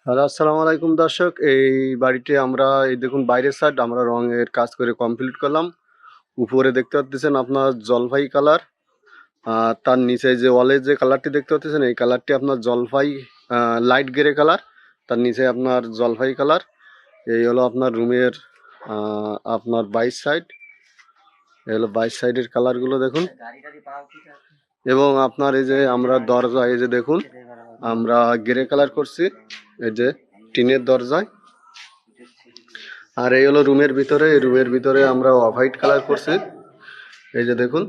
Hello, আসসালামু আলাইকুম দর্শক। এই বাড়িটি আমরা এই দেখুন বাইরের সাইড আমরা রঙের কাজ করে কমপ্লিট করলাম। উপরে দেখতে পাচ্ছেন আপনার জলপাই কালার, আর তার নিচে যে ওয়ালের যে কালারটি দেখতে পাচ্ছেন এই কালারটি আপনার জলপাই লাইট গ্রে কালার, তার নিচে আপনার জলপাই কালার। এই হলো আপনার রুমের আপনার বাইশ সাইড, এই হলো বাইশ সাইডের কালারগুলো দেখুন। এবং আপনার এই যে আমরা দরজা এই যে দেখুন আমরা গ্রে কালার করছি, এই যে টিনের দরজায়। আর এই হলো রুমের ভিতরে, এই রুমের ভিতরে আমরা অফ হোয়াইট কালার করছি, এই যে দেখুন।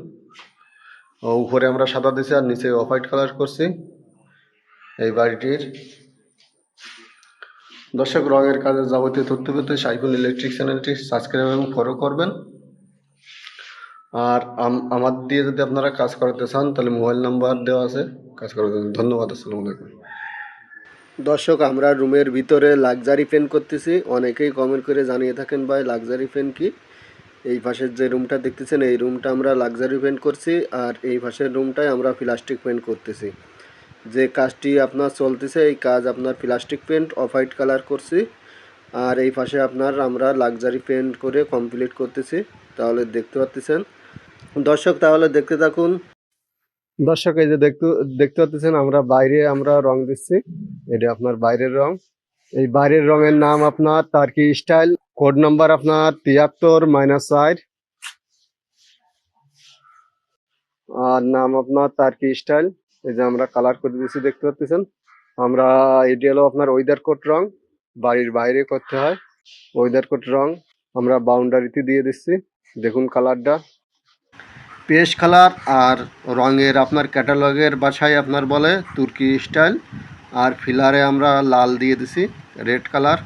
উপরে আমরা সাদা দিছি আর নিচে অফ হোয়াইট কালার করছি এই বাড়িটির। দর্শক, রঙের কাজের যাবতীয় তথ্য পেতে সাইফুল ইলেকট্রিক চ্যানেলটি সাবস্ক্রাইব এবং ফলো করবেন। আর আমার দিয়ে যদি আপনারা কাজ করাতে চান তাহলে মোবাইল নাম্বার দেওয়া আছে, কাজ করাতে। ধন্যবাদ, আসসালামু আলাইকুম। দর্শক, আমরা রুমের ভিতরে লাক্সারি পেন্ট করতেছি। অনেকেই কমেন্ট করে জানিয়ে থাকেন ভাই লাক্সারি পেন্ট কি। এই পাশের যে রুমটা দেখতেছেন এই রুমটা আমরা লাক্সারি পেন্ট করছি, আর এই পাশের রুমটায় আমরা প্লাস্টিক পেন্ট করতেছি। যে কাজটি আপনার চলতেছে এই কাজ আপনার plastic paint off white colour করছি, আর এই পাশে আপনার আমরা লাক্সারি পেন্ট করে কমপ্লিট করতেছি। তাহলে দেখতে পাচ্ছেন দর্শক, তাহলে দেখতে থাকুন। দর্শক, এই যে দেখতে পাচ্ছেন আমরা বাইরে আমরা রং দিচ্ছি, এটা আপনার বাইরের রং। এই বাইরের রঙের নাম আপনার টার্কি স্টাইল, কোড নাম্বার আপনার 73-4, আর নাম আপনার টার্কি স্টাইল। এই যে আমরা কালার করে দিয়েছি দেখতে পাচ্ছেন। আমরা এটি হলো আপনার ওয়েদার কোট রং, বাড়ির বাইরে করতে হয় ওয়েদার কোট রং। আমরা বাউন্ডারিতে দিয়ে দিচ্ছি, দেখুন কালারটা পেস্ট কালার। আর রঙের আপনার ক্যাটালগের বাসায় আপনার বলে তুর্কি স্টাইল, আর ফিলারে আমরা লাল দিয়ে দিছি রেড কালার,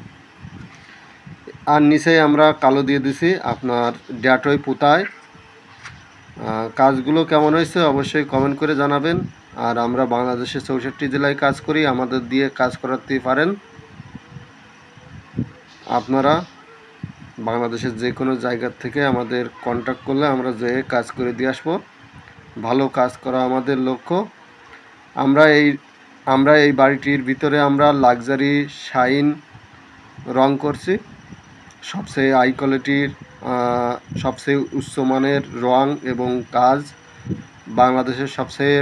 আর নিচে আমরা কালো দিয়ে দিছি আপনার ড্যাটই পুতায়। কাজগুলো কেমন হয়েছে অবশ্যই কমেন্ট করে জানাবেন। আর আমরা বাংলাদেশের 64 জেলায় কাজ করি, আমাদের দিয়ে কাজ করাতে পারেন। আপনারা বাংলাদেশের যে কোনো জায়গার থেকে আমাদের কন্ট্যাক্ট করলে আমরা যেয়ে কাজ করে দিয়ে আসবো। ভালো কাজ করা আমাদের লক্ষ্য। আমরা এই বাড়িটির ভিতরে আমরা লাক্সারি শাইন রং করছি, সবচেয়ে হাই কোয়ালিটির সবচেয়ে উচ্চমানের রং এবং কাজ, বাংলাদেশের সবচেয়ে